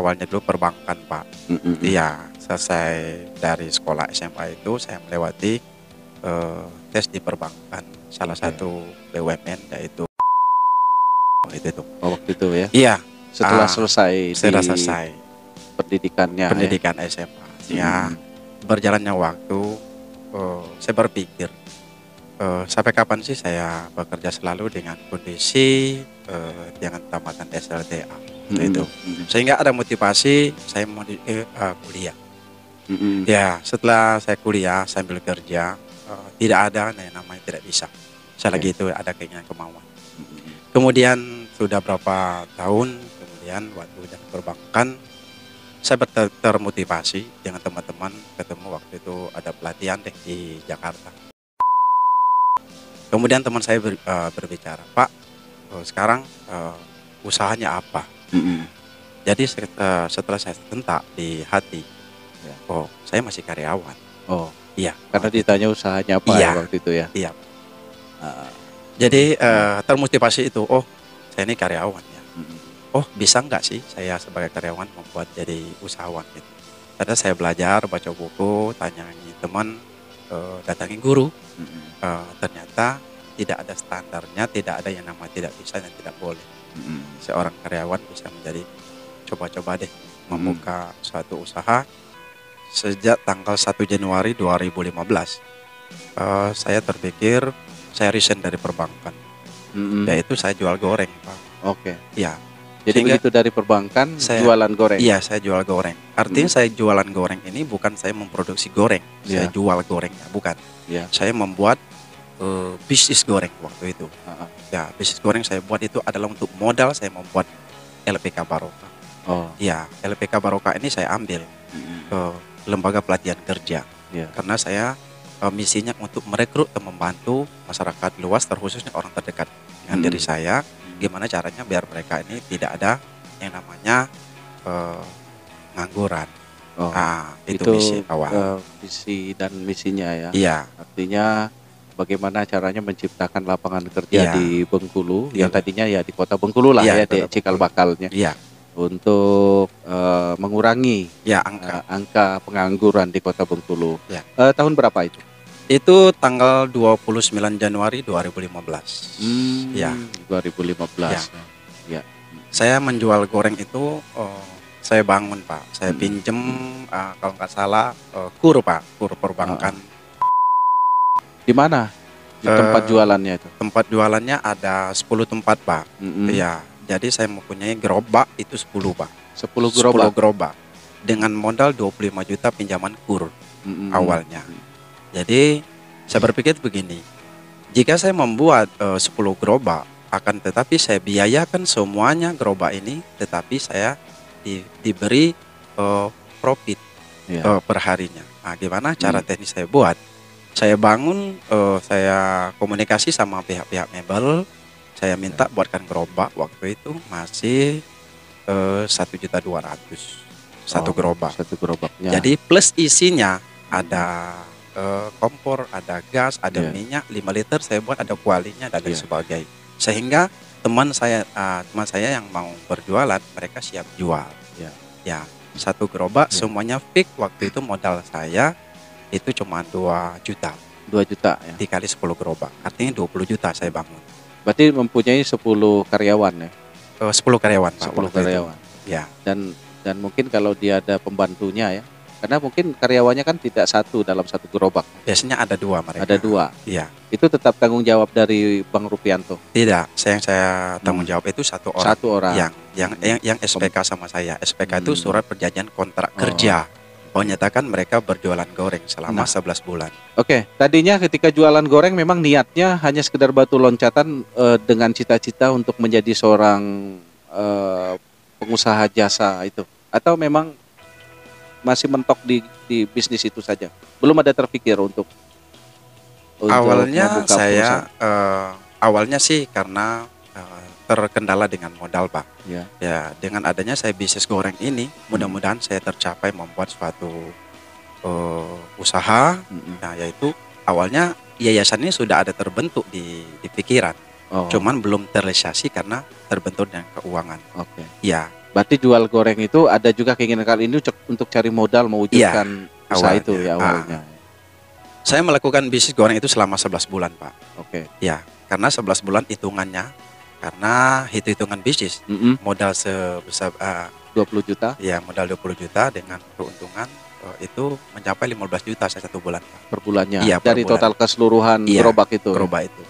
awalnya dulu perbankan, Pak. Iya, selesai dari sekolah SMA itu saya melewati tes di perbankan, salah satu BUMN yaitu itu. Oh, waktu itu ya. Iya, Setelah selesai setelah di selesai pendidikannya pendidikan SMA. Ya, berjalannya waktu saya berpikir sampai kapan sih saya bekerja selalu dengan kondisi dengan tamatan SLTA itu. Sehingga ada motivasi saya mau kuliah. Ya, setelah saya kuliah sambil kerja tidak ada yang namanya tidak bisa. Saya lagi itu ada keinginan kemauan. Kemudian sudah berapa tahun kemudian waktu jadi perbankan saya termotivasi dengan teman-teman, ketemu waktu itu ada pelatihan deh di Jakarta. Kemudian teman saya berbicara, Pak, sekarang usahanya apa? Jadi setelah saya tentak di hati, oh saya masih karyawan. Oh iya, karena ditanya usahanya apa iya, ya waktu itu ya. Iya. Jadi termotivasi itu, oh saya ini karyawan ya. Oh bisa nggak sih saya sebagai karyawan membuat jadi usahawan gitu. Karena saya belajar, baca buku, tanyangi teman, datangi guru. Ternyata tidak ada standarnya, tidak ada yang namanya tidak bisa dan tidak boleh. Seorang karyawan bisa menjadi, coba-coba deh membuka suatu usaha. Sejak tanggal 1 Januari 2015 saya terpikir saya resign dari perbankan. Yaitu saya jual goreng, Pak. Oke. Ya. Jadi begitu dari perbankan jualan goreng. Iya, saya jual goreng. Artinya saya jualan goreng ini bukan saya memproduksi goreng, saya jual gorengnya, bukan. Saya membuat bisnis goreng waktu itu. Ya, bisnis goreng saya buat itu adalah untuk modal saya membuat LPK Barokah. Ya, LPK Barokah ini saya ambil ke lembaga pelatihan kerja. Karena saya misinya untuk merekrut dan membantu masyarakat luas, terkhususnya orang terdekat dengan diri saya. Gimana caranya biar mereka ini tidak ada yang namanya pengangguran. Itu misi awal. Visi dan misinya ya. Iya. Artinya bagaimana caranya menciptakan lapangan kerja di Bengkulu, yang tadinya ya di kota Bengkulu lah ya, di cikal bakalnya. Untuk mengurangi angka pengangguran di kota Bengkulu. Tahun berapa itu? Itu tanggal 29 Januari 2015. 2015. Ya. Saya menjual goreng itu saya bangun, Pak. Saya pinjem kalau nggak salah kur, Pak, kur perbankan. Di mana? Di tempat jualannya itu? Tempat jualannya ada 10 tempat, Pak. Iya. Jadi saya mempunyai gerobak itu 10, Pak. 10 gerobak. 10 gerobak. Dengan modal 25 juta pinjaman kur awalnya. Jadi saya berpikir begini, jika saya membuat 10 gerobak, akan tetapi saya biayakan semuanya gerobak ini, tetapi saya diberi profit per harinya. Nah, gimana cara teknis saya buat? Saya bangun, saya komunikasi sama pihak-pihak mebel, saya minta buatkan gerobak, waktu itu masih 1.200.000 satu gerobak. Satu gerobaknya. Jadi plus isinya ada kompor, ada gas, ada minyak 5 liter saya buat, ada kualinya dan lain sebagainya. Sehingga teman saya yang mau berjualan mereka siap jual. Ya, satu gerobak semuanya fix. Waktu itu modal saya itu cuma 2 juta. 2 juta ya. Dikali 10 gerobak, artinya 20 juta saya bangun. Berarti mempunyai 10 karyawan ya? 10 karyawan, Pak. 10 karyawan. Ya. Dan mungkin kalau dia ada pembantunya ya. Karena mungkin karyawannya kan tidak satu dalam satu gerobak. Biasanya ada 2 mereka. Ada 2. Iya. Itu tetap tanggung jawab dari Bang Rupianto? Tidak, saya tanggung jawab itu satu orang. Satu orang. Yang SPK sama saya. SPK itu surat perjanjian kontrak kerja. Menyatakan mereka berjualan goreng selama 11 bulan. Oke, tadinya ketika jualan goreng memang niatnya hanya sekedar batu loncatan dengan cita-cita untuk menjadi seorang pengusaha jasa itu, atau memang masih mentok di bisnis itu saja, belum ada terpikir untuk awalnya saya awalnya sih karena terkendala dengan modal, Pak. Ya, dengan adanya saya bisnis goreng ini, mudah-mudahan saya tercapai membuat suatu usaha. Nah, yaitu awalnya yayasan ini sudah ada terbentuk di pikiran. Cuman belum terrealisasi karena terbentuk dengan keuangan. Ya, Berarti jual goreng itu ada juga keinginan kali ini untuk cari modal mewujudkan usaha itu ya awalnya. Saya melakukan bisnis goreng itu selama 11 bulan, Pak. Oke. Ya, karena 11 bulan hitungannya, karena hitungan bisnis, modal sebesar 20 juta. Ya, modal 20 juta dengan keuntungan itu mencapai 15 juta satu bulan, Pak. Per bulannya. Iya, dari total keseluruhan gerobak itu. Gerobak itu.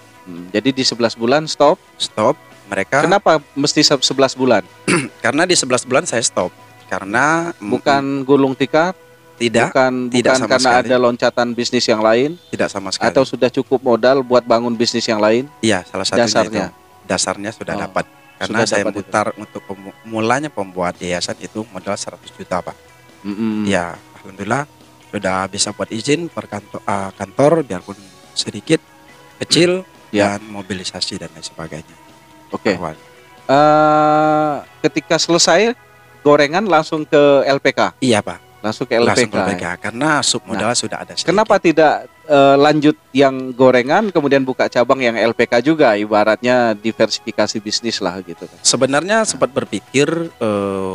Jadi di 11 bulan stop. Mereka. Kenapa mesti 11 bulan? Karena di 11 bulan saya stop. Karena bukan gulung tikar. Bukan karena sekali. Ada loncatan bisnis yang lain. Tidak sama sekali. Atau sudah cukup modal buat bangun bisnis yang lain. Iya, salah satunya dasarnya sudah dapat. Karena saya putar untuk mulanya pembuat yayasan itu modal 100 juta, Pak. Ya, alhamdulillah sudah bisa buat izin per kantor biarpun sedikit kecil dan mobilisasi dan lain sebagainya. Oke. Ketika selesai gorengan langsung ke LPK. Iya, Pak. Langsung ke LPK. Karena submodal sudah ada sedikit. Kenapa tidak lanjut yang gorengan kemudian buka cabang yang LPK juga, ibaratnya diversifikasi bisnis lah gitu kan? Sebenarnya sempat berpikir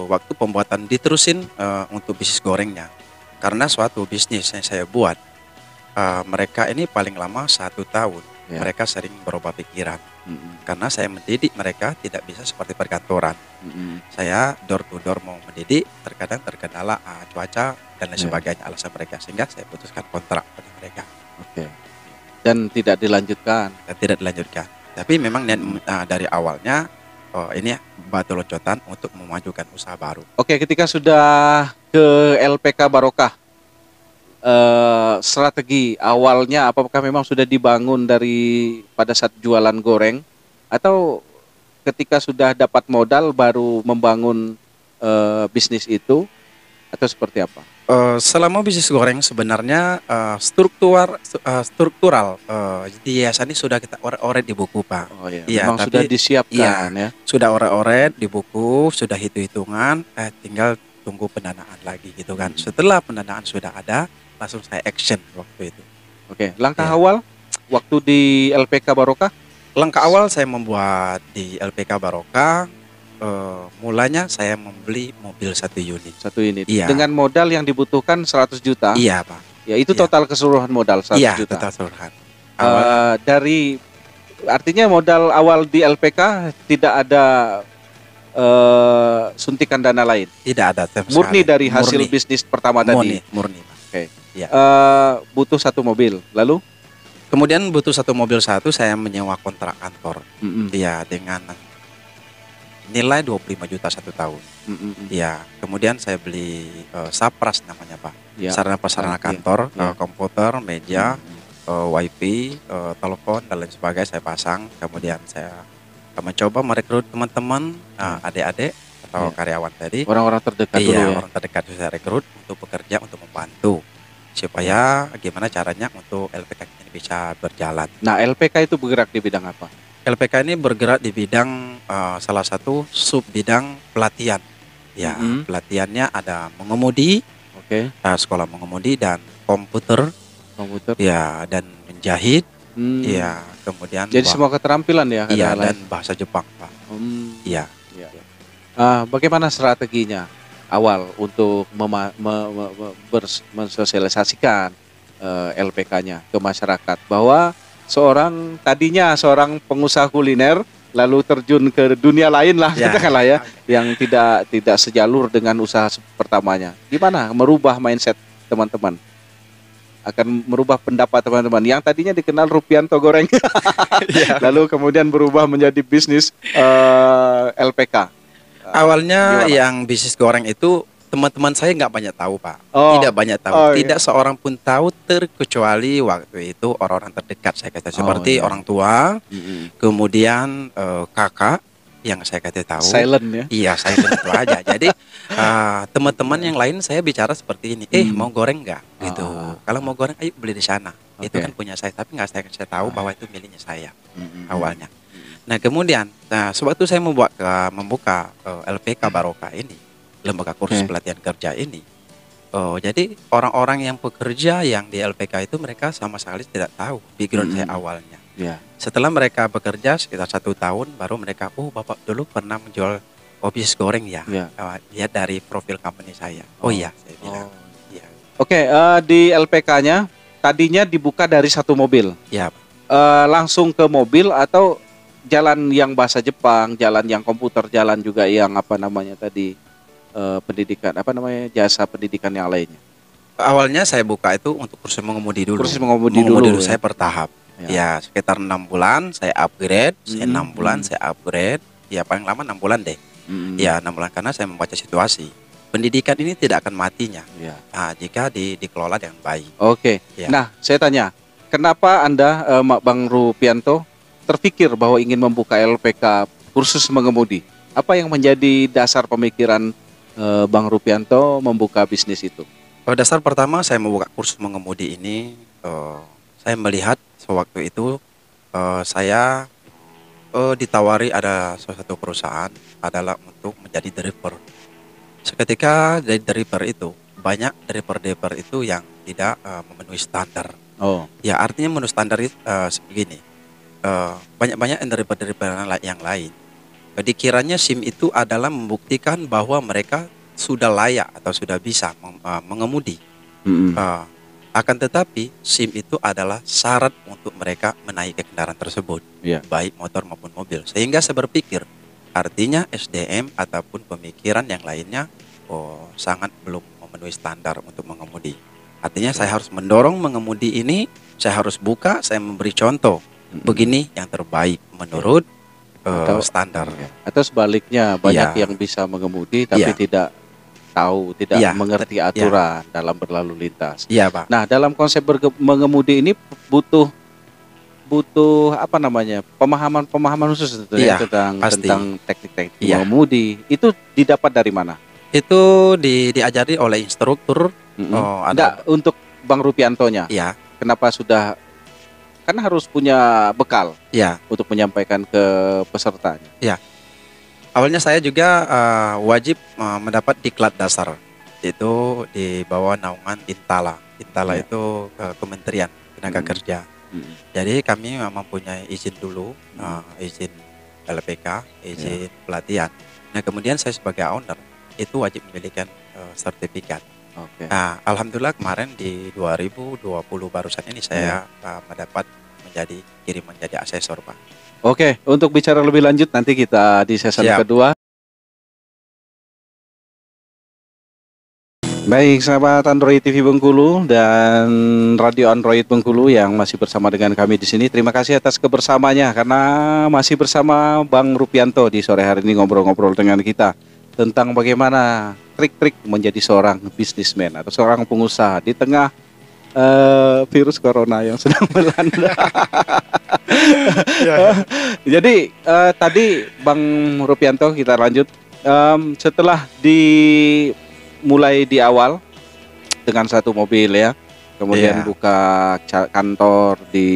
waktu pembuatan diterusin untuk bisnis gorengnya, karena suatu bisnis yang saya buat mereka ini paling lama 1 tahun. Mereka sering berubah pikiran. Karena saya mendidik mereka tidak bisa seperti perkantoran. Saya door to door mau mendidik, terkadang terkendala cuaca dan lain sebagainya alasan mereka, sehingga saya putuskan kontrak pada mereka. Oke. Dan tidak dilanjutkan. Tapi memang dari awalnya ini batu loncatan untuk memajukan usaha baru. Oke, ketika sudah ke LPK Barokah, strategi awalnya apakah memang sudah dibangun dari pada saat jualan goreng, atau ketika sudah dapat modal baru membangun bisnis itu, atau seperti apa? Selama bisnis goreng sebenarnya struktural di yayasan ini sudah kita oret di buku, Pak. Oh iya, memang sudah disiapkan ya. Sudah oret di buku, sudah hitung-hitungan, tinggal tunggu pendanaan lagi gitu kan. Setelah pendanaan sudah ada, langsung saya action waktu itu. Oke, langkah awal waktu di LPK Barokah? Langkah awal saya membuat di LPK Barokah, mulanya saya membeli mobil 1 unit. 1 unit. Iya. Dengan modal yang dibutuhkan 100 juta. Iya, Pak. Ya, itu total keseluruhan modal 100 juta. Total keseluruhan. Dari artinya modal awal di LPK tidak ada suntikan dana lain. Tidak ada. Murni dari hasil bisnis pertama tadi. Murni. Oke. Ya. Butuh 1 mobil. Lalu? Kemudian butuh 1 mobil saya menyewa kontrak kantor. Ya, dengan nilai 25 juta 1 tahun. Ya, kemudian saya beli Sapras namanya, Pak. Sarana prasarana kantor, komputer, meja, wifi, telepon dan lain sebagainya saya pasang. Kemudian saya mencoba merekrut teman-teman, adik-adik atau karyawan tadi. Orang-orang terdekat dulu ya. Orang terdekat saya rekrut untuk bekerja, untuk membantu supaya gimana caranya untuk LPK ini bisa berjalan. Nah, LPK itu bergerak di bidang apa? LPK ini bergerak di bidang salah satu sub bidang pelatihan. Ya, pelatihannya ada mengemudi, sekolah mengemudi dan komputer. Ya, dan menjahit. Ya, kemudian jadi semua keterampilan ya. Iya, dan bahasa Jepang, Pak. Iya. Bagaimana strateginya awal untuk mensosialisasikan LPK-nya ke masyarakat, bahwa tadinya seorang pengusaha kuliner lalu terjun ke dunia lain lah, katakanlah ya, yang tidak sejalur dengan usaha pertamanya. Gimana merubah mindset teman-teman? Akan merubah pendapat teman-teman yang tadinya dikenal Rupianto Goreng, lalu kemudian berubah menjadi bisnis LPK. Awalnya yang bisnis goreng itu teman-teman saya nggak banyak tahu, Pak. Tidak banyak tahu. Tidak seorang pun tahu, terkecuali waktu itu orang-orang terdekat saya kata, seperti orang tua, kemudian kakak yang saya kata tahu. Silent ya? Iya, silent itu aja. Jadi teman-teman yang lain saya bicara seperti ini, mau goreng nggak? Gitu. Kalau mau goreng, ayo beli di sana. Itu kan punya saya, tapi nggak saya tahu bahwa itu miliknya saya awalnya. Nah, kemudian sewaktu saya membuka LPK Barokah ini, lembaga kursus pelatihan kerja ini, jadi orang-orang yang bekerja yang di LPK itu mereka sama sekali tidak tahu background saya awalnya. Setelah mereka bekerja sekitar 1 tahun, baru mereka, Bapak dulu pernah menjual Oh, bisnis goreng ya. Lihat dari profil company saya. Oh iya, saya bilang. Ya. Oke, di LPK-nya tadinya dibuka dari satu mobil. Ya. Langsung ke mobil atau jalan yang bahasa Jepang, jalan yang komputer, jalan juga yang apa namanya tadi pendidikan apa namanya jasa pendidikan yang lainnya. Awalnya saya buka itu untuk kursus mengemudi dulu. Kursus mengemudi dulu saya bertahap. Ya, sekitar 6 bulan saya upgrade, 6 bulan saya upgrade. Ya paling lama 6 bulan deh. Ya 6 bulan karena saya membaca situasi. Pendidikan ini tidak akan matinya. Nah, jika dikelola dengan baik. Oke. Ya. Nah, saya tanya, kenapa Anda Bang Rupianto terpikir bahwa ingin membuka LPK kursus mengemudi? Apa yang menjadi dasar pemikiran Bang Rupianto membuka bisnis itu? Dasar pertama saya membuka kursus mengemudi ini, saya melihat sewaktu itu saya ditawari ada salah satu perusahaan adalah untuk menjadi driver. Seketika dari driver itu banyak driver itu yang tidak memenuhi standar. Ya artinya memenuhi standar itu begini, banyak driver yang lain. Dikiranya SIM itu adalah membuktikan bahwa mereka sudah layak atau sudah bisa mengemudi. Akan tetapi SIM itu adalah syarat untuk mereka menaiki kendaraan tersebut, baik motor maupun mobil. Sehingga saya berpikir, artinya SDM ataupun pemikiran yang lainnya sangat belum memenuhi standar untuk mengemudi. Artinya saya harus mendorong mengemudi ini, saya harus buka, saya memberi contoh. Begini yang terbaik menurut atau standar. Atau sebaliknya banyak yang bisa mengemudi tapi tidak tahu, tidak mengerti aturan dalam berlalu lintas. Iya, Pak. Nah, dalam konsep mengemudi ini butuh apa namanya? pemahaman khusus tentang teknik-teknik mengemudi. Itu didapat dari mana? Itu diajari oleh instruktur. Ada untuk Bang Rupiantonya. Iya. Kenapa kan harus punya bekal untuk menyampaikan ke pesertanya. Iya. Awalnya saya juga wajib mendapat diklat dasar, itu di bawah naungan Intala. Intala itu Kementerian Tenaga Kerja. Jadi kami mempunyai izin dulu, izin LPK, izin pelatihan. Nah kemudian saya sebagai owner itu wajib memiliki sertifikat. Nah alhamdulillah kemarin di 2020 barusan ini saya mendapat menjadi asesor, Pak. Oke, untuk bicara lebih lanjut nanti kita di season kedua. Baik, sahabat Android TV Bengkulu dan Radio Android Bengkulu yang masih bersama dengan kami di sini. Terima kasih atas kebersamaannya karena masih bersama Bang Rupianto di sore hari ini ngobrol-ngobrol dengan kita tentang bagaimana trik-trik menjadi seorang bisnismen atau seorang pengusaha di tengah virus corona yang sedang melanda. Jadi tadi Bang Rupianto kita lanjut setelah mulai di awal dengan satu mobil ya, kemudian buka kantor di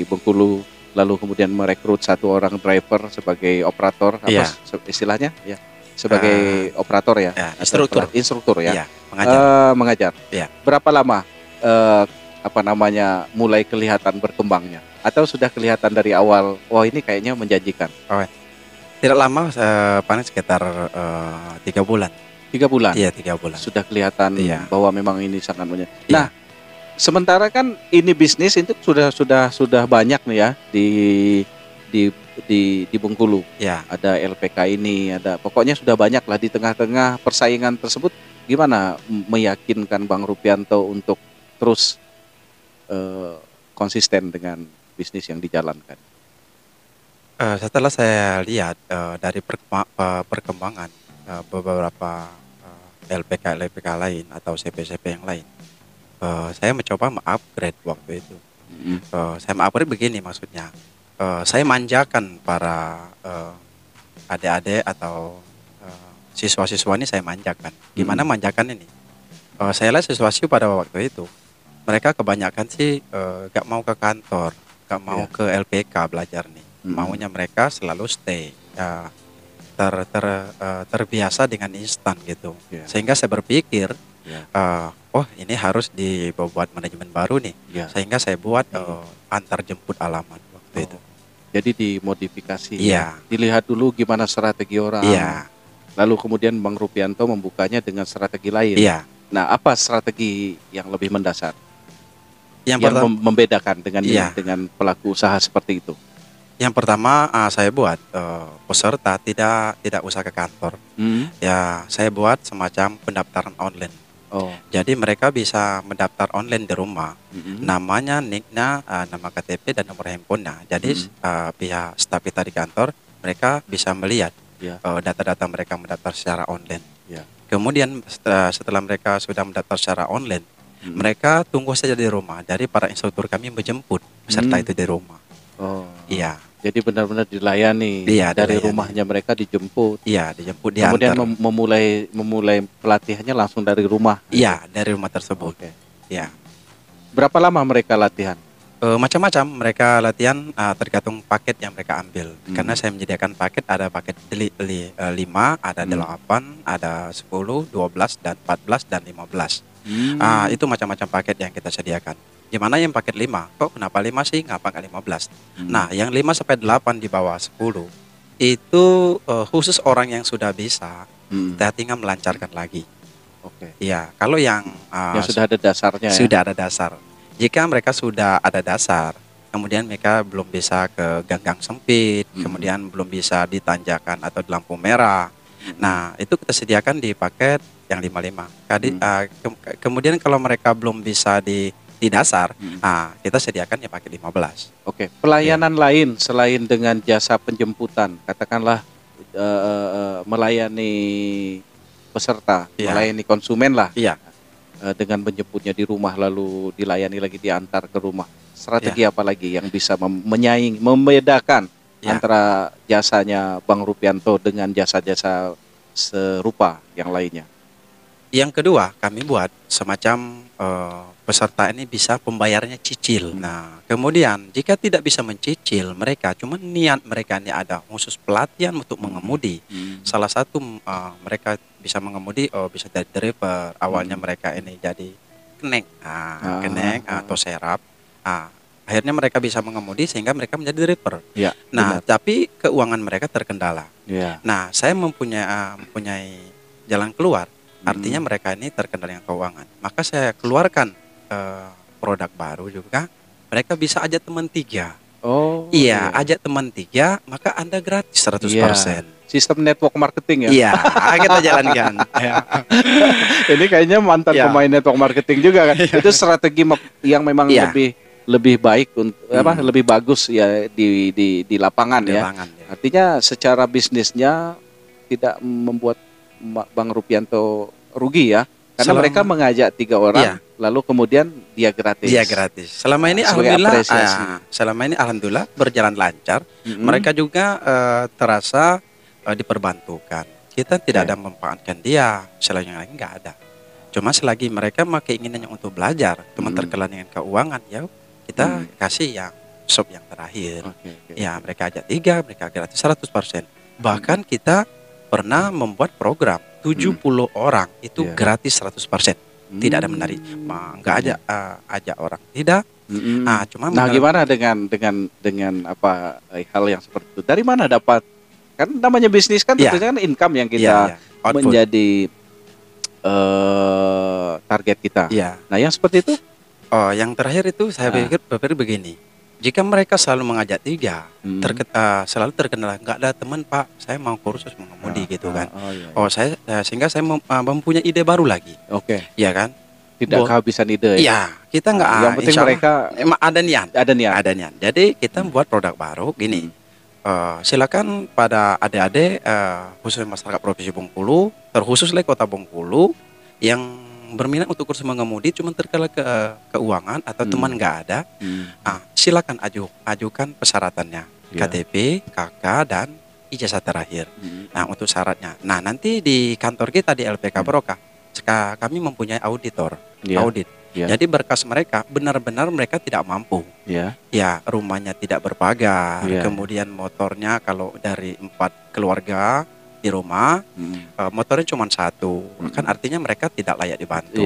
Bengkulu, lalu kemudian merekrut satu orang driver sebagai operator apa istilahnya ya, sebagai operator ya, instruktur ya, mengajar. Berapa lama mulai kelihatan berkembangnya atau sudah kelihatan dari awal wah ini kayaknya menjanjikan? Tidak lama, paling sekitar 3 bulan. 3 bulan? Iya, 3 bulan. Sudah kelihatan bahwa memang ini sangat menjanjikan. Nah, sementara kan ini bisnis itu sudah banyak nih ya di Bengkulu. Ada LPK ini, ada pokoknya sudah banyak lah di tengah-tengah persaingan tersebut. Gimana meyakinkan Bang Rupianto untuk terus konsisten dengan bisnis yang dijalankan? Setelah saya lihat dari perkembangan beberapa LPK lain atau CP yang lain, saya mencoba mengupgrade waktu itu. Saya mengupgrade begini maksudnya, saya manjakan para adik-adik atau siswa-siswa ini, saya manjakan. Gimana manjakan ini? Saya lihat siswa-siswa pada waktu itu mereka kebanyakan sih gak mau ke kantor, gak mau ke LPK belajar nih. Maunya mereka selalu stay, terbiasa dengan instan gitu. Sehingga saya berpikir, oh ini harus dibuat manajemen baru nih. Sehingga saya buat antar jemput alamat waktu itu. Jadi dimodifikasi. Dilihat dulu gimana strategi orang. Lalu kemudian Bang Rupianto membukanya dengan strategi lain. Iya. Nah, apa strategi yang lebih mendasar? Yang membedakan dengan pelaku usaha seperti itu? Yang pertama, saya buat peserta tidak usah ke kantor. Ya, saya buat semacam pendaftaran online. Jadi mereka bisa mendaftar online di rumah. Namanya, nicknya, nama KTP dan nomor handphonenya. Jadi pihak staf kita di kantor, mereka bisa melihat data-data mereka mendaftar secara online. Kemudian setelah mereka sudah mendaftar secara online, mereka tunggu saja di rumah. Jadi para instruktur kami menjemput peserta itu di rumah. Iya. Jadi benar-benar dilayani. Dari rumahnya mereka dijemput. Iya, dijemput, kemudian memulai pelatihannya langsung dari rumah. Iya, dari rumah tersebut. Iya. Berapa lama mereka latihan? Macam-macam mereka latihan, tergantung paket yang mereka ambil. Karena saya menyediakan paket, ada paket 5, ada 8, ada 10, 12, dan 14, dan 15. Itu macam-macam paket yang kita sediakan. Gimana yang paket 5? Kok kenapa 5 sih? Ngapa nggak 15? Nah, yang 5 sampai 8 di bawah 10 itu khusus orang yang sudah bisa, kita tinggal melancarkan lagi. Iya, kalau yang sudah ada dasarnya. Sudah ada dasar. Jika mereka sudah ada dasar, kemudian mereka belum bisa ke gang-gang sempit, kemudian belum bisa di tanjakan atau di lampu merah. Nah, itu kita sediakan di paket yang 55. Kemudian kalau mereka belum bisa di dasar, kita sediakan ya paket 15. Pelayanan lain selain dengan jasa penjemputan, katakanlah melayani peserta, melayani konsumen lah. Dengan menjemputnya di rumah lalu dilayani lagi diantar ke rumah. Strategi apa lagi yang bisa membedakan antara jasanya Bang Rupianto dengan jasa-jasa serupa yang lainnya? Yang kedua, kami buat semacam peserta ini bisa pembayarannya cicil. Nah, kemudian jika tidak bisa mencicil, mereka cuma niat mereka ini ada khusus pelatihan untuk mengemudi. Salah satu mereka bisa mengemudi, bisa dari driver. Awalnya mereka ini jadi kenek, atau serap. Akhirnya mereka bisa mengemudi sehingga mereka menjadi driver. Nah, tapi keuangan mereka terkendala. Nah, saya mempunyai jalan keluar. Artinya mereka ini terkendala dengan keuangan. Maka saya keluarkan produk baru juga. Mereka bisa ajak teman 3. Ajak teman 3, maka Anda gratis 100%. Sistem network marketing ya? Iya, kita jalankan. Ini kayaknya mantan pemain network marketing juga kan? Itu strategi yang memang lebih baik untuk lebih bagus ya di lapangan ya. Artinya secara bisnisnya tidak membuat Bang Rupianto rugi ya, karena mereka mengajak 3 orang, lalu kemudian dia gratis. Dia gratis. Selama ini alhamdulillah berjalan lancar. Mereka juga terasa diperbantukan. Kita tidak ada memanfaatkan dia, selain yang lain nggak ada. Cuma selagi mereka keinginannya untuk belajar, cuma terkendala dengan keuangan, ya kita kasih yang shop yang terakhir. Ya, mereka ajak 3, mereka gratis 100%. Bahkan kita pernah membuat program 70 orang itu gratis 100%. Tidak ada menarik, nggak ajak orang, tidak. Cuma gimana dengan apa hal yang seperti itu? Dari mana dapat? Kan namanya bisnis kan tentunya kan income yang kita menjadi target kita. Nah, yang seperti itu? Yang terakhir itu saya berpikir begini. Jika mereka selalu mengajak 3, selalu terkendala, nggak ada teman Pak, saya mau kursus mengemudi gitu kan. Sehingga saya mempunyai ide baru lagi. Iya kan? Tidak kehabisan ide. Iya, kita nggak. Yang penting mereka ada niat. Ada niat. Jadi kita membuat produk baru gini. Silakan pada adik-adik, khususnya masyarakat Provinsi Bengkulu, terkhusus lagi Kota Bengkulu, yang berminat untuk kursus mengemudi cuma terkendala keuangan atau teman nggak ada, silakan ajukan persyaratannya, KTP, KK, dan ijazah terakhir. Nah, untuk syaratnya. Nah, nanti di kantor kita di LPK Barokah, kami mempunyai auditor, audit. Jadi berkas mereka benar-benar mereka tidak mampu. Ya, rumahnya tidak berpagar, kemudian motornya kalau dari 4 keluarga di rumah, motornya cuma 1, kan artinya mereka tidak layak dibantu,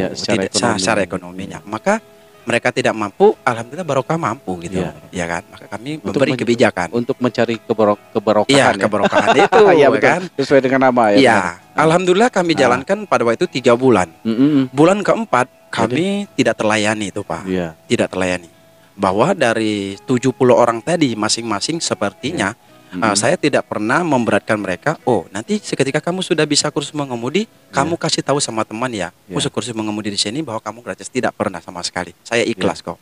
secara ekonominya. Maka mereka tidak mampu, alhamdulillah barokah mampu gitu, ya kan? Maka kami memberi kebijakan untuk mencari keberkahan. Iya, keberkahan itu, ya kan? Sesuai dengan nama ya. Iya, alhamdulillah kami jalankan pada waktu itu 3 bulan. Bulan keempat kami tidak terlayani itu Pak, tidak terlayani. Bahwa dari 70 orang tadi masing-masing sepertinya saya tidak pernah memberatkan mereka. Oh, nanti seketika kamu sudah bisa kursus mengemudi, kamu kasih tahu sama teman ya, kursus mengemudi di sini bahwa kamu gratis. Tidak pernah sama sekali. Saya ikhlas kok.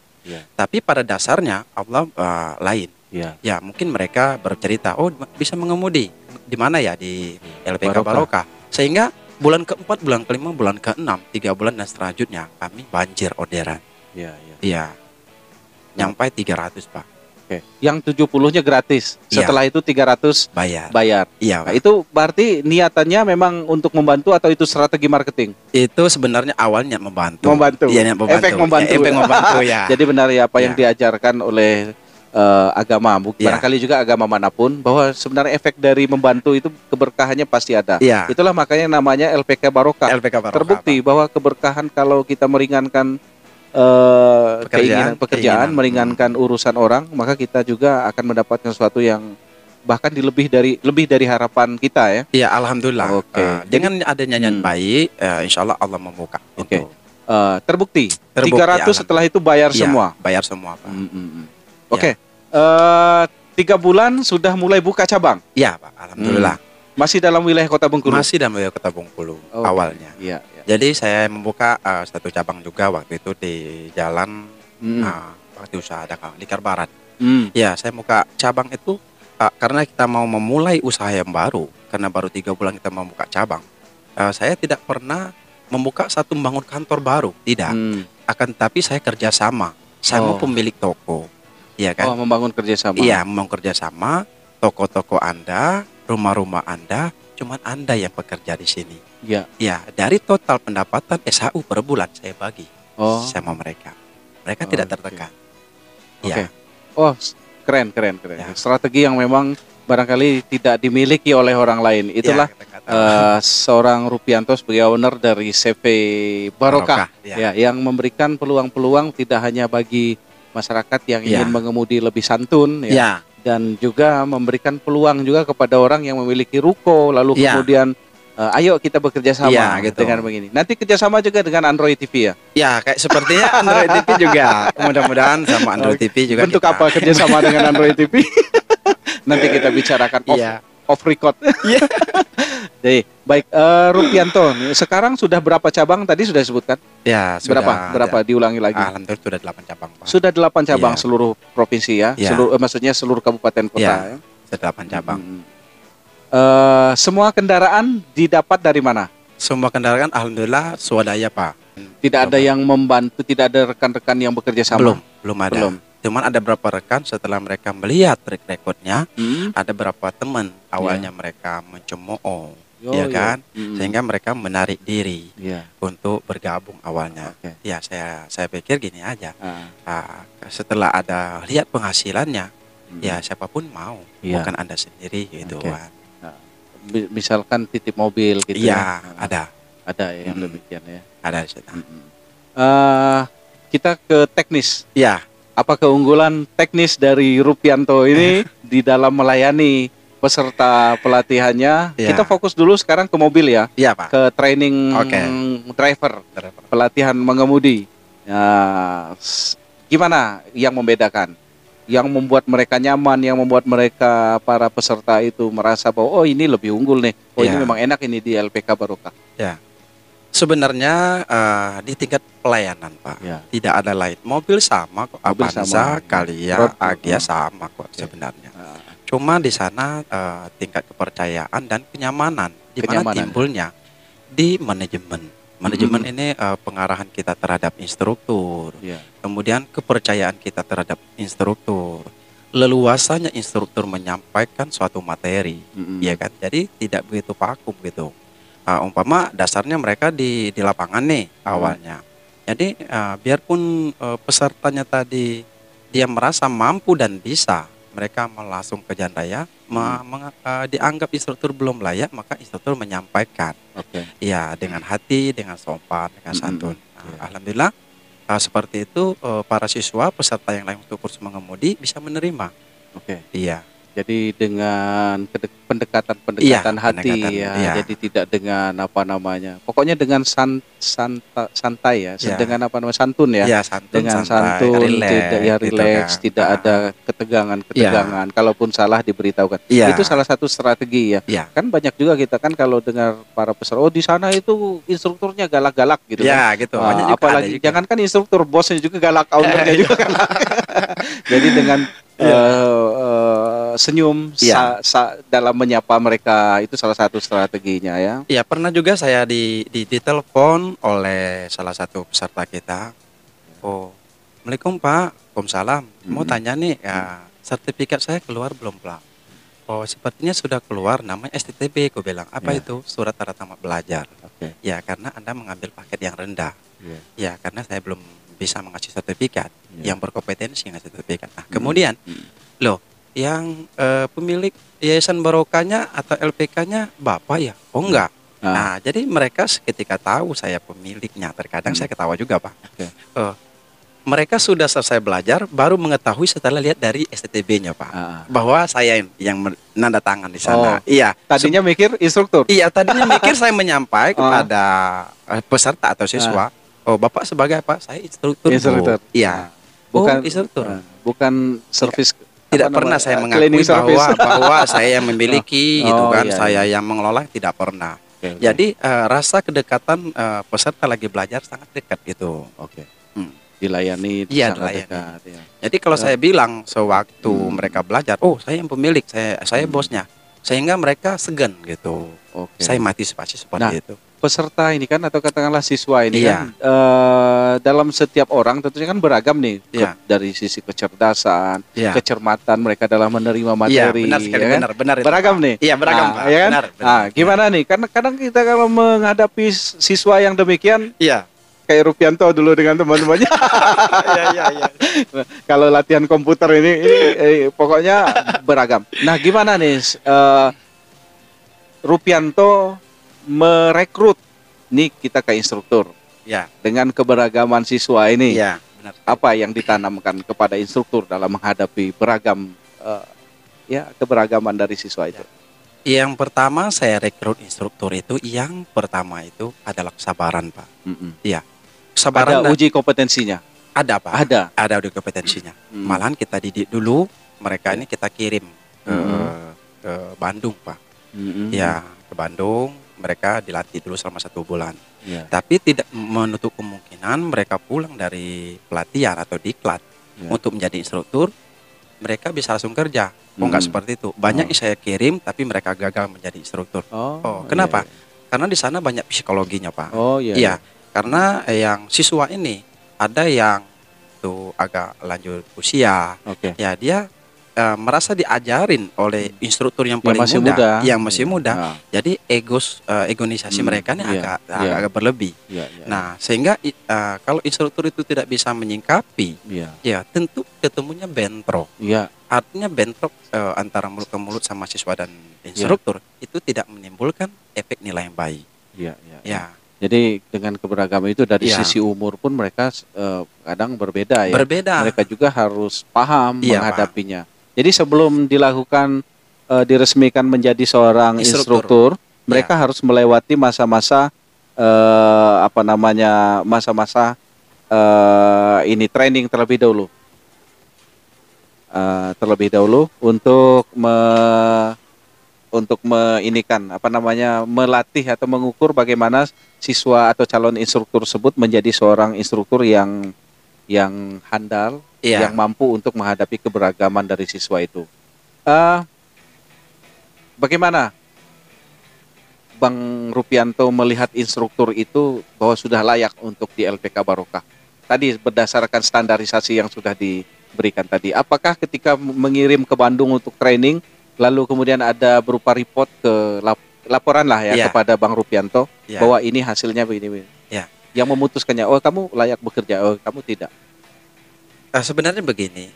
Tapi pada dasarnya Allah lain. Ya, mungkin mereka bercerita, oh bisa mengemudi di mana ya, di LPK Barokah. Sehingga bulan keempat, bulan kelima, bulan keenam, 3 bulan dan selanjutnya kami banjir orderan. Iya. Nyampai 300 Pak. Oke. Yang 70-nya gratis. Setelah itu 300 bayar. Iya. Nah, itu berarti niatannya memang untuk membantu atau itu strategi marketing? Itu sebenarnya awalnya membantu. Iya, membantu. Efek membantu. Ya. Jadi benar ya apa yang diajarkan oleh agama, barangkali juga agama manapun, bahwa sebenarnya efek dari membantu itu keberkahannya pasti ada. Itulah makanya namanya LPK Barokah. Terbukti bahwa keberkahan kalau kita meringankan pekerjaan, meringankan urusan orang, maka kita juga akan mendapatkan sesuatu yang bahkan lebih dari harapan kita ya. Iya, alhamdulillah. Dengan adanya nyanyian baik, insya Allah Allah membuka. Terbukti 300 setelah itu bayar semua. Bayar semua Pak. Oke. 3 bulan sudah mulai buka cabang. Iya Pak, alhamdulillah. Masih dalam wilayah Kota Bengkulu. Masih dalam wilayah Kota Bengkulu awalnya. Jadi saya membuka satu cabang juga waktu itu di jalan waktu usaha ada Lingkar Barat. Ya, saya buka cabang itu karena kita mau memulai usaha yang baru. Karena baru 3 bulan kita membuka cabang. Saya tidak pernah membuka satu membangun kantor baru, tidak. Akan tapi saya kerjasama sama pemilik toko. Iya kan? Oh, membangun kerjasama. Iya, membangun kerjasama. Toko-toko Anda, rumah-rumah Anda, cuman Anda yang bekerja di sini. Ya, dari total pendapatan SHU per bulan saya bagi sama mereka. Mereka tidak tertekan. Ya. Oh, keren. Strategi yang memang barangkali tidak dimiliki oleh orang lain. Itulah seorang Rupianto sebagai owner dari CV Barokah. Yang memberikan peluang-peluang tidak hanya bagi masyarakat yang ingin mengemudi lebih santun dan juga memberikan peluang juga kepada orang yang memiliki ruko, lalu kemudian ayo kita bekerja sama gitu dengan begini. Nanti kerjasama juga dengan Android TV ya? Ya, kayak sepertinya Android TV juga. Mudah-mudahan sama Android TV juga. Bentuk apa kerjasama dengan Android TV? Nanti kita bicarakan off record. Jadi baik, Rupianto, sekarang sudah berapa cabang tadi sudah disebutkan? Ya, sudah. Berapa diulangi lagi? Alhamdulillah sudah 8 cabang Pak. Sudah 8 cabang seluruh provinsi ya? Maksudnya seluruh kabupaten kota ya? Sudah 8 cabang. Semua kendaraan didapat dari mana? Semua kendaraan alhamdulillah swadaya Pak. Tidak ada yang membantu, tidak ada rekan-rekan yang bekerja sama? Belum ada. Cuman ada beberapa rekan setelah mereka melihat track recordnya, ada beberapa teman awalnya mereka mencemooh, sehingga mereka menarik diri untuk bergabung awalnya. Ya, saya pikir gini aja, setelah ada lihat penghasilannya, ya siapapun mau, bukan Anda sendiri gitu kan. Misalkan titip mobil gitu ya? Ada yang demikian ya. Ada. Kita ke teknis. Ya. Apa keunggulan teknis dari Rupianto ini di dalam melayani peserta pelatihannya? Kita fokus dulu sekarang ke mobil ya. Iya Pak. Ke training driver, pelatihan mengemudi. Gimana yang membedakan? Yang membuat mereka nyaman, yang membuat mereka para peserta itu merasa bahwa oh ini lebih unggul nih. Oh ini memang enak ini di LPK Barokah. Ya. Sebenarnya di tingkat pelayanan Pak, tidak ada lain. Mobil sama kok, Avanza, Calya, Agya sama kok sebenarnya. Cuma di sana tingkat kepercayaan dan kenyamanan, di mana timbulnya di manajemen. Manajemen ini pengarahan kita terhadap instruktur, kemudian kepercayaan kita terhadap instruktur, leluasanya instruktur menyampaikan suatu materi, ya kan? Jadi tidak begitu vakum gitu. Umpama dasarnya mereka di lapangan nih awalnya. Jadi biarpun pesertanya tadi dia merasa mampu dan bisa, mereka langsung ke jalan raya, dianggap instruktur belum layak, maka instruktur menyampaikan. Ya, dengan hati, dengan sopan, dengan santun. Alhamdulillah seperti itu para siswa peserta yang lain untuk kursus mengemudi bisa menerima. Iya. Jadi dengan pendekatan hati ya. Jadi tidak dengan pokoknya dengan santai ya, dengan santun ya. Dengan santun, tidak rileks, tidak ada ketegangan. Kalaupun salah diberitahukan. Itu salah satu strategi ya. Kan banyak juga kita kan kalau dengar para peserta, di sana itu instrukturnya galak-galak gitu kan. Gitu. Apalagi jangankan instruktur, bosnya juga galak, ownernya juga galak. Jadi dengan senyum dalam menyapa mereka itu salah satu strateginya ya. Iya, pernah juga saya ditelepon oleh salah satu peserta kita. Assalamualaikum Pak, Waalaikumsalam. Mau tanya nih, sertifikat saya keluar belum Pak? Sepertinya sudah keluar, namanya STTB. Gue bilang, apa itu? Surat Tanda Tamat Belajar. Ya, karena Anda mengambil paket yang rendah. Ya, karena saya belum bisa mengasih sertifikat yang berkompetensi ngasih sertifikat. Nah, kemudian loh, yang pemilik Yayasan Barokahnya atau LPK-nya Bapak ya? Enggak. Nah, jadi mereka ketika tahu saya pemiliknya, terkadang saya ketawa juga Pak. Mereka sudah selesai belajar, baru mengetahui setelah lihat dari STTB-nya Pak, bahwa saya yang menandatangan di sana. Iya. Tadinya mikir instruktur. Iya, tadinya mikir saya menyampaikan kepada peserta atau siswa. Bapak sebagai apa? Saya instruktur. Iya. Bukan instruktur. Bukan servis. Tidak pernah saya mengakui bahwa saya yang memiliki itu kan, saya yang mengelola, tidak pernah. Jadi rasa kedekatan peserta lagi belajar sangat dekat gitu. Dilayani sangat dekat. Jadi kalau saya bilang sewaktu mereka belajar, saya yang pemilik, saya bosnya, sehingga mereka segan gitu. Saya motivasi seperti itu. Peserta ini kan atau katakanlah siswa ini kan dalam setiap orang tentunya kan beragam nih dari sisi kecerdasan, kecermatan mereka dalam menerima materi. Benar sekali, kan? benar beragam nih. Iya, beragam Pak. Ya kan? Gimana nih? Karena kadang kita kalau menghadapi siswa yang demikian, kayak Rupianto dulu dengan teman-temannya. Kalau latihan komputer ini pokoknya beragam. Nah, gimana nih Rupianto merekrut nih kita ke instruktur dengan keberagaman siswa ini, benar. Apa yang ditanamkan kepada instruktur dalam menghadapi beragam keberagaman dari siswa itu? Yang pertama saya rekrut instruktur itu, yang pertama itu adalah kesabaran Pak. Kesabaran. Ada uji kompetensinya? Ada Pak. Ada uji kompetensinya. Malahan kita didik dulu mereka ini, kita kirim ke Bandung Pak. Ke Bandung. Mereka dilatih dulu selama 1 bulan. Tapi tidak menutup kemungkinan mereka pulang dari pelatihan atau diklat untuk menjadi instruktur, mereka bisa langsung kerja. Enggak seperti itu. Banyak yang saya kirim tapi mereka gagal menjadi instruktur. Kenapa? Karena di sana banyak psikologinya Pak. Karena yang siswa ini ada yang tuh agak lanjut usia. Ya, dia merasa diajarin oleh instruktur yang paling muda, yang masih muda. Jadi egoisasi mereka ini agak berlebih. Nah, sehingga kalau instruktur itu tidak bisa menyingkapi, tentu ketemunya bentrok. Artinya bentrok antara mulut ke mulut sama siswa dan instruktur itu tidak menimbulkan efek nilai yang baik. Jadi dengan keberagaman itu dari sisi umur pun mereka kadang berbeda ya. Mereka juga harus paham menghadapinya. Jadi sebelum dilakukan diresmikan menjadi seorang instruktur, mereka harus melewati masa-masa masa-masa ini training terlebih dahulu. Untuk melatih atau mengukur bagaimana siswa atau calon instruktur tersebut menjadi seorang instruktur yang handal, yang mampu untuk menghadapi keberagaman dari siswa itu. Bagaimana Bang Rupianto melihat instruktur itu bahwa sudah layak untuk di LPK Barokah? Tadi berdasarkan standarisasi yang sudah diberikan tadi, apakah ketika mengirim ke Bandung untuk training, lalu kemudian ada berupa report laporan kepada Bang Rupianto bahwa ini hasilnya begini, yang memutuskannya, kamu layak bekerja, kamu tidak? Sebenarnya begini,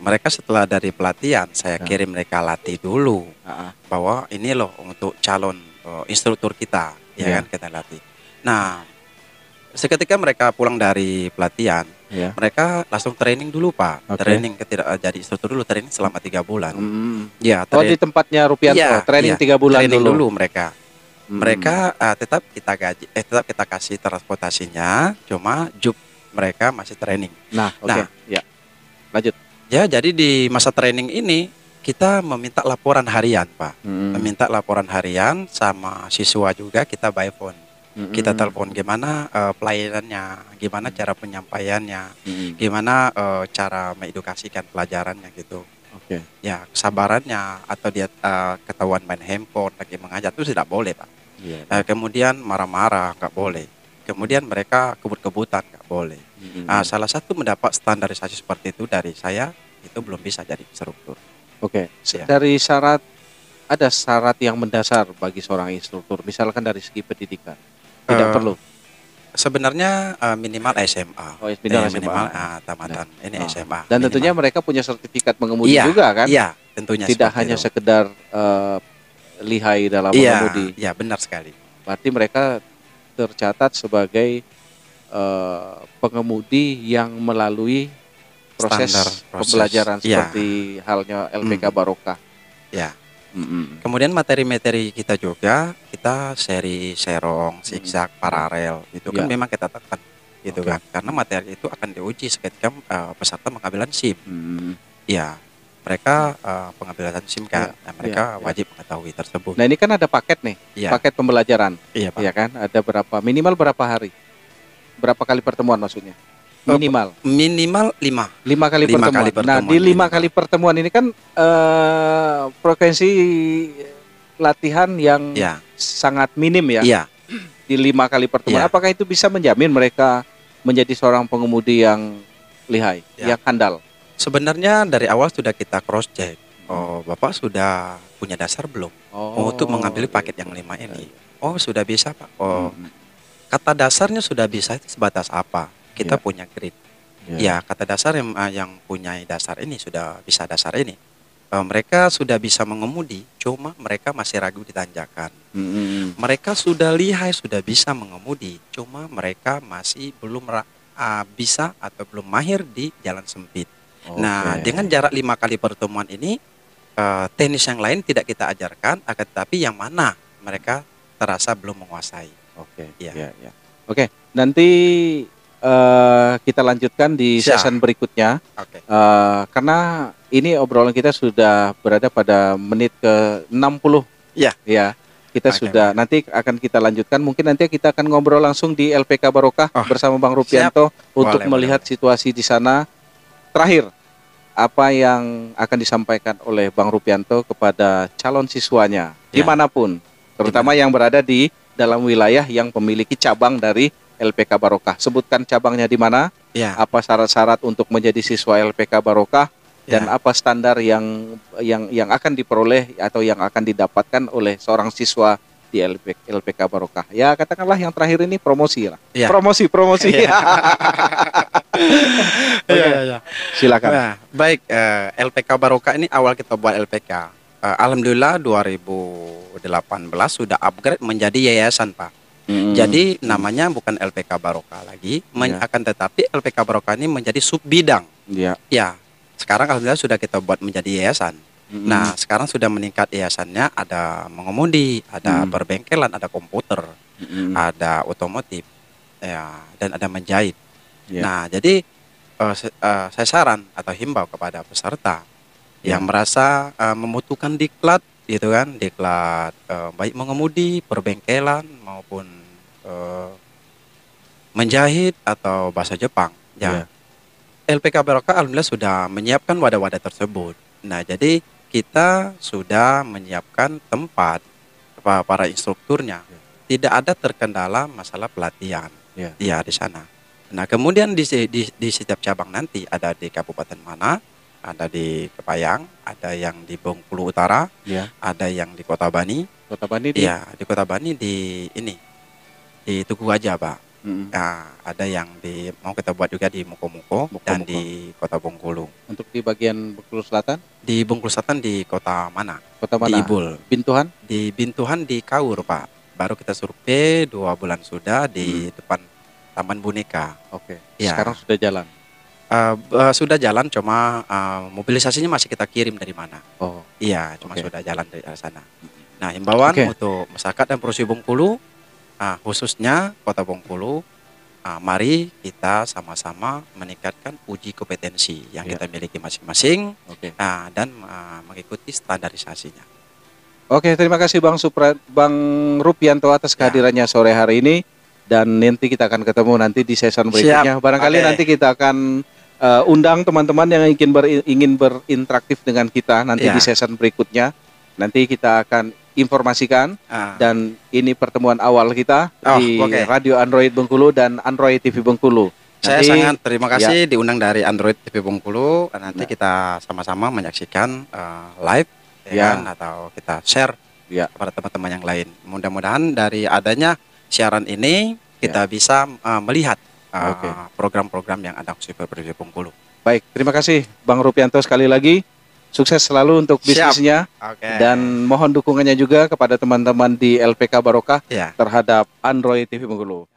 mereka setelah dari pelatihan saya kirim mereka latih dulu bahwa ini loh untuk calon instruktur kita, kan kita latih. Nah, Seketika mereka pulang dari pelatihan, mereka langsung training dulu Pak. Training jadi instruktur dulu, training selama 3 bulan. Ya, di tempatnya Rupianto, training 3 bulan training dulu mereka. Mereka tetap kita gaji, tetap kita kasih transportasinya, cuma job mereka masih training. Nah, ya. Lanjut. Ya, jadi di masa training ini kita meminta laporan harian, Pak. Meminta laporan harian sama siswa juga kita by phone. Kita telepon gimana pelayanannya, gimana cara penyampaiannya, gimana cara mengedukasikan pelajarannya gitu. Ya, kesabarannya atau dia ketahuan main handphone lagi mengajar itu tidak boleh Pak. Kemudian marah-marah nggak boleh. Kemudian mereka kebut-kebutan nggak boleh. Salah satu mendapat standarisasi seperti itu dari saya itu belum bisa jadi instruktur. Dari syarat, ada syarat yang mendasar bagi seorang instruktur, misalkan dari segi pendidikan. Tidak perlu. Sebenarnya minimal SMA. Minimal tamatan ini SMA. Dan tentunya mereka punya sertifikat mengemudi juga kan? Iya, tentunya. Tidak hanya sekedar lihai dalam mengemudi. Iya, benar sekali. Berarti mereka tercatat sebagai pengemudi yang melalui proses pembelajaran seperti halnya LPK Barokah. Ya. Kemudian materi-materi kita juga, kita seri serong, zigzag, paralel, itu kan memang kita tekan gitu kan, karena materi itu akan diuji ketika peserta pengambilan SIM. Ya, mereka pengambilan SIM kan, mereka wajib mengetahui tersebut. Nah, ini kan ada paket nih, paket pembelajaran, Iya kan, ada minimal berapa hari, berapa kali pertemuan maksudnya? Minimal 5 kali pertemuan. Nah, di 5 kali pertemuan ini kan frekuensi latihan yang sangat minim ya. Di 5 kali pertemuan, apakah itu bisa menjamin mereka menjadi seorang pengemudi yang lihai, yang handal? Sebenarnya dari awal sudah kita cross check. Bapak sudah punya dasar belum untuk mengambil paket yang 5 ini? Sudah bisa Pak. Kata dasarnya sudah bisa itu sebatas apa? Kita punya grade. Ya, kata dasar yang punya dasar ini sudah bisa dasar ini. Mereka sudah bisa mengemudi, cuma mereka masih ragu di tanjakan. Mereka sudah lihai, sudah bisa mengemudi, cuma mereka masih belum bisa atau belum mahir di jalan sempit. Nah, dengan jarak 5 kali pertemuan ini, teknis yang lain tidak kita ajarkan, akan tetapi yang mana mereka terasa belum menguasai. Nanti kita lanjutkan di season berikutnya. Karena ini obrolan kita sudah berada pada menit ke 60. Ya. Kita sudah nanti akan kita lanjutkan. Mungkin nanti kita akan ngobrol langsung di LPK Barokah bersama Bang Rupianto untuk melihat situasi di sana. Terakhir, apa yang akan disampaikan oleh Bang Rupianto kepada calon siswanya dimanapun, terutama yang berada di dalam wilayah yang memiliki cabang dari LPK Barokah. Sebutkan cabangnya di mana, apa syarat-syarat untuk menjadi siswa LPK Barokah, dan apa standar yang akan diperoleh atau yang akan didapatkan oleh seorang siswa di LPK Barokah. Ya, katakanlah yang terakhir ini promosi lah. Promosi. Silakan. Nah, baik, LPK Barokah ini awal kita buat LPK. Alhamdulillah 2018 sudah upgrade menjadi yayasan Pak. Jadi namanya bukan LPK Barokah lagi, akan tetapi LPK Barokah ini menjadi sub bidang. Ya, sekarang alhamdulillah sudah kita buat menjadi yayasan. Nah, sekarang sudah meningkat yayasannya, ada mengemudi, ada perbengkelan, ada komputer, ada otomotif, dan ada menjahit. Nah, jadi saya saran atau himbau kepada peserta yang merasa membutuhkan diklat, gitu kan, diklat baik mengemudi, perbengkelan maupun menjahit atau bahasa Jepang. LPK Barokah alhamdulillah sudah menyiapkan wadah-wadah tersebut. Nah, jadi kita sudah menyiapkan tempat para instrukturnya. Tidak ada terkendala masalah pelatihan. Di sana. Nah, kemudian di setiap cabang nanti ada di Kabupaten mana, ada di Kepayang, ada yang di Bengkulu Utara, ada yang di Kota Bani. Di Kota Bani di Tugu aja Pak. Ada yang mau kita buat juga di Muko-Muko dan di Kota Bengkulu. Untuk di bagian Bengkulu Selatan? Di Bengkulu Selatan di Kota mana? Di Ibul. Bintuhan? Di Bintuhan di Kaur Pak. Baru kita survei 2 bulan sudah di depan Taman Boneka. Oke. Ya. Sekarang sudah jalan. Sudah jalan, cuma mobilisasinya masih kita kirim dari mana. Oh. Iya, cuma sudah jalan dari sana. Nah, himbauan untuk masyarakat dan Provinsi Bengkulu, khususnya Kota Bengkulu, mari kita sama-sama meningkatkan uji kompetensi yang kita miliki masing-masing, dan mengikuti standarisasinya. Oke, terima kasih Bang Rupianto atas kehadirannya sore hari ini, dan nanti kita akan ketemu nanti di season berikutnya. Barangkali nanti kita akan undang teman-teman yang ingin berinteraksi dengan kita nanti di season berikutnya. Nanti kita akan informasikan, dan ini pertemuan awal kita di Radio Android Bengkulu dan Android TV Bengkulu. Saya sangat terima kasih diundang dari Android TV Bengkulu. Nanti kita sama-sama menyaksikan live atau kita share kepada teman-teman yang lain. Mudah-mudahan dari adanya siaran ini kita bisa melihat program-program yang ada di Provinsi Bengkulu. Baik, terima kasih Bang Rupianto sekali lagi. Sukses selalu untuk bisnisnya, dan mohon dukungannya juga kepada teman-teman di LPK Barokah terhadap Android TV Bengkulu.